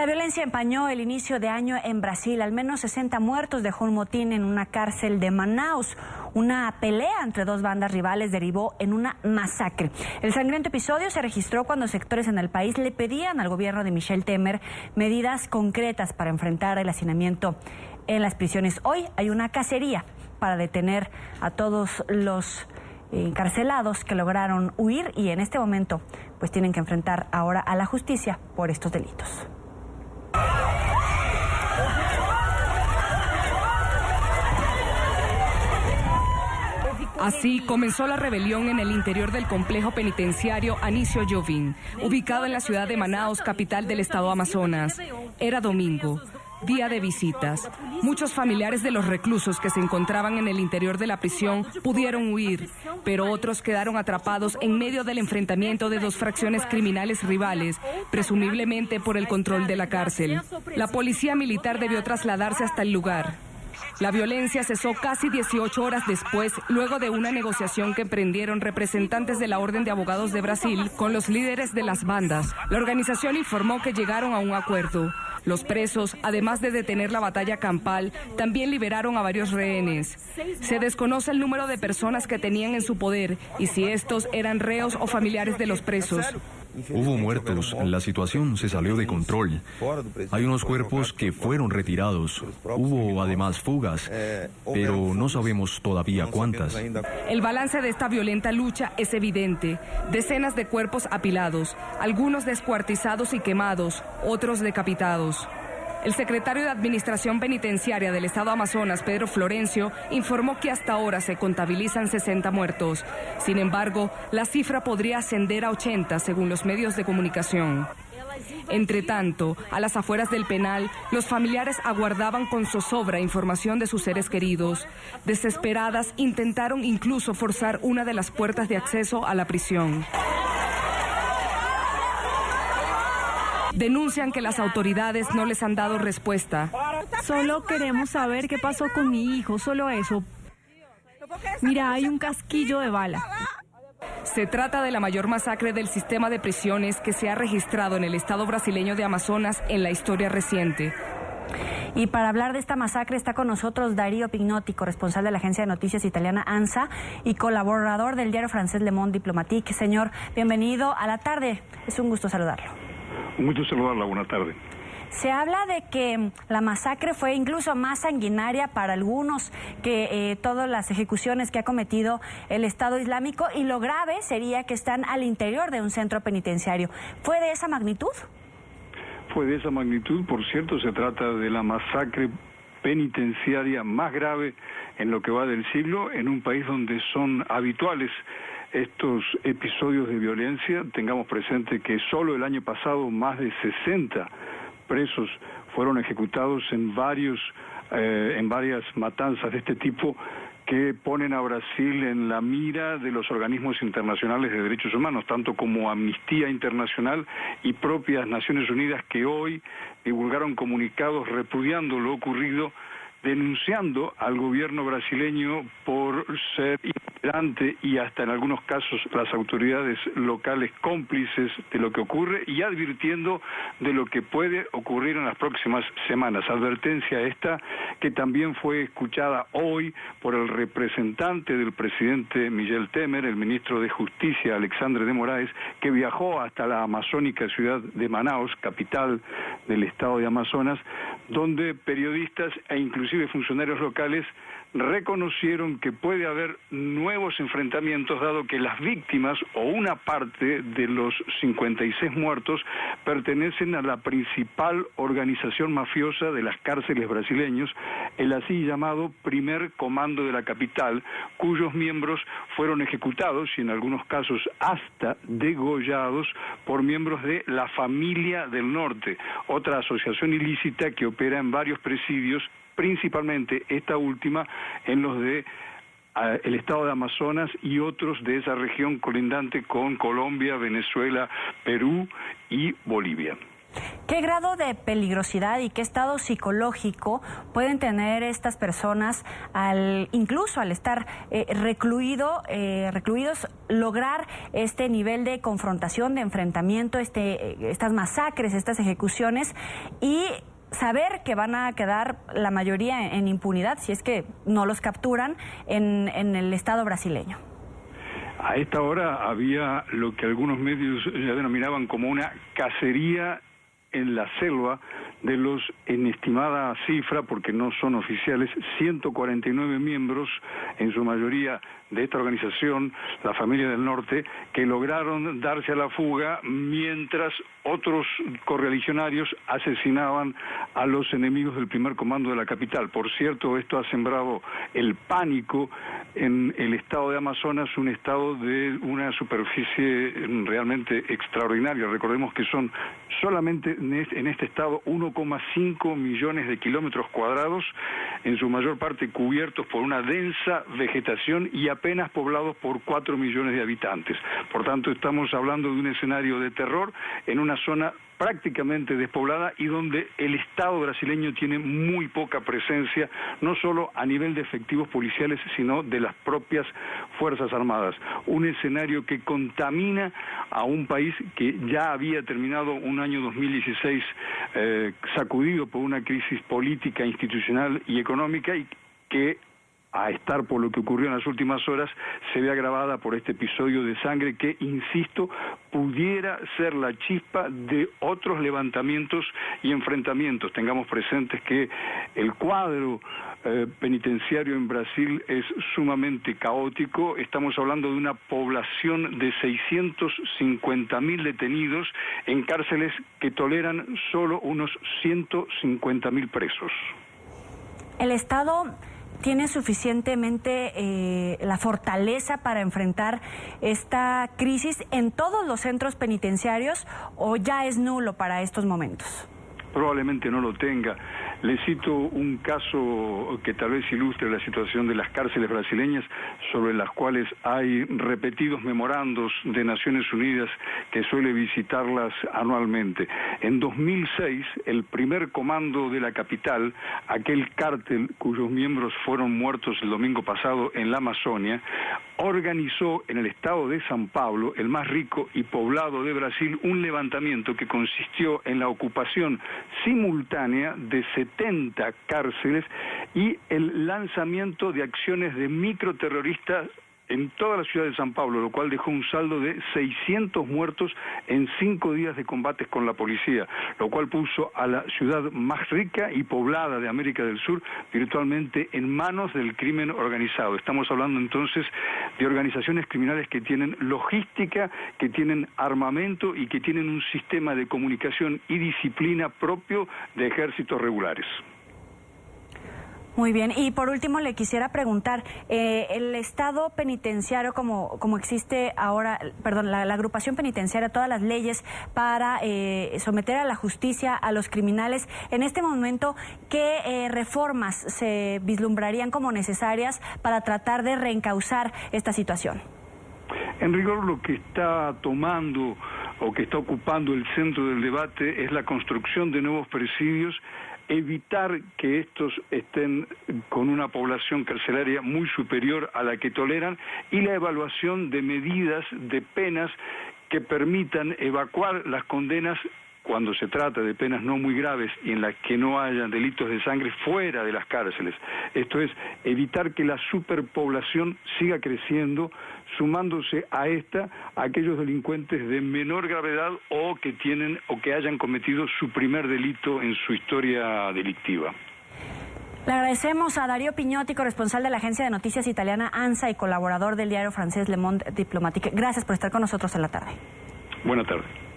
La violencia empañó el inicio de año en Brasil. Al menos 60 muertos dejó un motín en una cárcel de Manaus. Una pelea entre dos bandas rivales derivó en una masacre. El sangriento episodio se registró cuando sectores en el país le pedían al gobierno de Michel Temer medidas concretas para enfrentar el hacinamiento en las prisiones. Hoy hay una cacería para detener a todos los encarcelados que lograron huir y en este momento pues tienen que enfrentar ahora a la justicia por estos delitos. Así comenzó la rebelión en el interior del complejo penitenciario Anísio Jobim, ubicado en la ciudad de Manaus, capital del estado Amazonas. Era domingo, día de visitas. Muchos familiares de los reclusos que se encontraban en el interior de la prisión pudieron huir, pero otros quedaron atrapados en medio del enfrentamiento de dos fracciones criminales rivales, presumiblemente por el control de la cárcel. La policía militar debió trasladarse hasta el lugar. La violencia cesó casi 18 horas después, luego de una negociación que emprendieron representantes de la Orden de Abogados de Brasil con los líderes de las bandas. La organización informó que llegaron a un acuerdo. Los presos, además de detener la batalla campal, también liberaron a varios rehenes. Se desconoce el número de personas que tenían en su poder y si estos eran reos o familiares de los presos. Hubo muertos, la situación se salió de control. Hay unos cuerpos que fueron retirados. Hubo además fugas, pero no sabemos todavía cuántas. El balance de esta violenta lucha es evidente. Decenas de cuerpos apilados, algunos descuartizados y quemados, otros decapitados. El secretario de Administración Penitenciaria del Estado Amazonas, Pedro Florencio, informó que hasta ahora se contabilizan 60 muertos. Sin embargo, la cifra podría ascender a 80 según los medios de comunicación. Entre tanto, a las afueras del penal, los familiares aguardaban con zozobra información de sus seres queridos. Desesperadas, intentaron incluso forzar una de las puertas de acceso a la prisión. Denuncian que las autoridades no les han dado respuesta. Solo queremos saber qué pasó con mi hijo, solo eso. Mira, hay un casquillo de bala. Se trata de la mayor masacre del sistema de prisiones que se ha registrado en el estado brasileño de Amazonas en la historia reciente. Y para hablar de esta masacre está con nosotros Darío Pignotti, corresponsal de la agencia de noticias italiana ANSA y colaborador del diario francés Le Monde Diplomatique. Señor, bienvenido a la tarde. Es un gusto saludarlo. Un gusto saludarla, buena tarde. Se habla de que la masacre fue incluso más sanguinaria para algunos que todas las ejecuciones que ha cometido el Estado Islámico y lo grave sería que están al interior de un centro penitenciario. ¿Fue de esa magnitud? Fue de esa magnitud, por cierto, se trata de la masacre penitenciaria más grave en lo que va del siglo, en un país donde son habituales estos episodios de violencia. Tengamos presente que solo el año pasado más de 60 presos fueron ejecutados en varias matanzas de este tipo que ponen a Brasil en la mira de los organismos internacionales de derechos humanos, tanto como Amnistía Internacional y propias Naciones Unidas, que hoy divulgaron comunicados repudiando lo ocurrido, denunciando al gobierno brasileño por ser inoperante y hasta en algunos casos las autoridades locales cómplices de lo que ocurre y advirtiendo de lo que puede ocurrir en las próximas semanas. Advertencia esta que también fue escuchada hoy por el representante del presidente Michel Temer, el ministro de Justicia Alexandre de Moraes, que viajó hasta la amazónica ciudad de Manaus, capital del estado de Amazonas, donde periodistas e inclusive funcionarios locales reconocieron que puede haber nuevos enfrentamientos dado que las víctimas o una parte de los 56 muertos pertenecen a la principal organización mafiosa de las cárceles brasileños, el así llamado Primer Comando de la Capital, cuyos miembros fueron ejecutados y en algunos casos hasta degollados por miembros de la Familia del Norte, otra asociación ilícita que opera en varios presidios, principalmente esta última en los de el estado de Amazonas y otros de esa región colindante con Colombia, Venezuela, Perú y Bolivia. ¿Qué grado de peligrosidad y qué estado psicológico pueden tener estas personas incluso al estar recluidos, lograr este nivel de confrontación, de enfrentamiento, estas masacres, estas ejecuciones y saber que van a quedar la mayoría en impunidad si es que no los capturan en el Estado brasileño? A esta hora había lo que algunos medios ya denominaban como una cacería en la selva de los, en estimada cifra, porque no son oficiales, 149 miembros, en su mayoría de esta organización, la Familia del Norte, que lograron darse a la fuga mientras otros correligionarios asesinaban a los enemigos del primer comando de la capital. Por cierto, esto ha sembrado el pánico en el estado de Amazonas, un estado de una superficie realmente extraordinaria. Recordemos que son solamente en este estado 1,5 millones de kilómetros cuadrados, en su mayor parte cubiertos por una densa vegetación y apenas poblados por 4 millones de habitantes. Por tanto, estamos hablando de un escenario de terror en una zona prácticamente despoblada y donde el Estado brasileño tiene muy poca presencia, no solo a nivel de efectivos policiales, sino de las propias Fuerzas Armadas. Un escenario que contamina a un país que ya había terminado un año 2016 sacudido por una crisis política, institucional y económica y que a estar por lo que ocurrió en las últimas horas, se ve agravada por este episodio de sangre que, insisto, pudiera ser la chispa de otros levantamientos y enfrentamientos. Tengamos presentes que el cuadro penitenciario en Brasil es sumamente caótico. Estamos hablando de una población de 650.000 detenidos en cárceles que toleran solo unos 150.000 presos. El Estado ¿tiene suficientemente la fortaleza para enfrentar esta crisis en todos los centros penitenciarios o ya es nulo para estos momentos? Probablemente no lo tenga. Le cito un caso que tal vez ilustre la situación de las cárceles brasileñas, sobre las cuales hay repetidos memorandos de Naciones Unidas que suele visitarlas anualmente. En 2006, el primer comando de la capital, aquel cártel cuyos miembros fueron muertos el domingo pasado en la Amazonia, organizó en el estado de San Pablo, el más rico y poblado de Brasil, un levantamiento que consistió en la ocupación simultánea de 70 cárceles y el lanzamiento de acciones de microterroristas en toda la ciudad de San Pablo, lo cual dejó un saldo de 600 muertos en 5 días de combates con la policía, lo cual puso a la ciudad más rica y poblada de América del Sur virtualmente en manos del crimen organizado. Estamos hablando entonces de organizaciones criminales que tienen logística, que tienen armamento y que tienen un sistema de comunicación y disciplina propio de ejércitos regulares. Muy bien, y por último le quisiera preguntar, el Estado penitenciario como existe ahora, perdón, la agrupación penitenciaria, todas las leyes para someter a la justicia a los criminales, en este momento, ¿qué reformas se vislumbrarían como necesarias para tratar de reencauzar esta situación? En rigor, lo que está tomando o que está ocupando el centro del debate es la construcción de nuevos presidios, evitar que estos estén con una población carcelaria muy superior a la que toleran y la evaluación de medidas, de penas que permitan evacuar las condenas cuando se trata de penas no muy graves y en las que no haya delitos de sangre fuera de las cárceles. Esto es, evitar que la superpoblación siga creciendo, sumándose a esta a aquellos delincuentes de menor gravedad o que tienen o que hayan cometido su primer delito en su historia delictiva. Le agradecemos a Darío Pignotti, corresponsal de la agencia de noticias italiana ANSA y colaborador del diario francés Le Monde Diplomatique. Gracias por estar con nosotros en la tarde. Buenas tardes.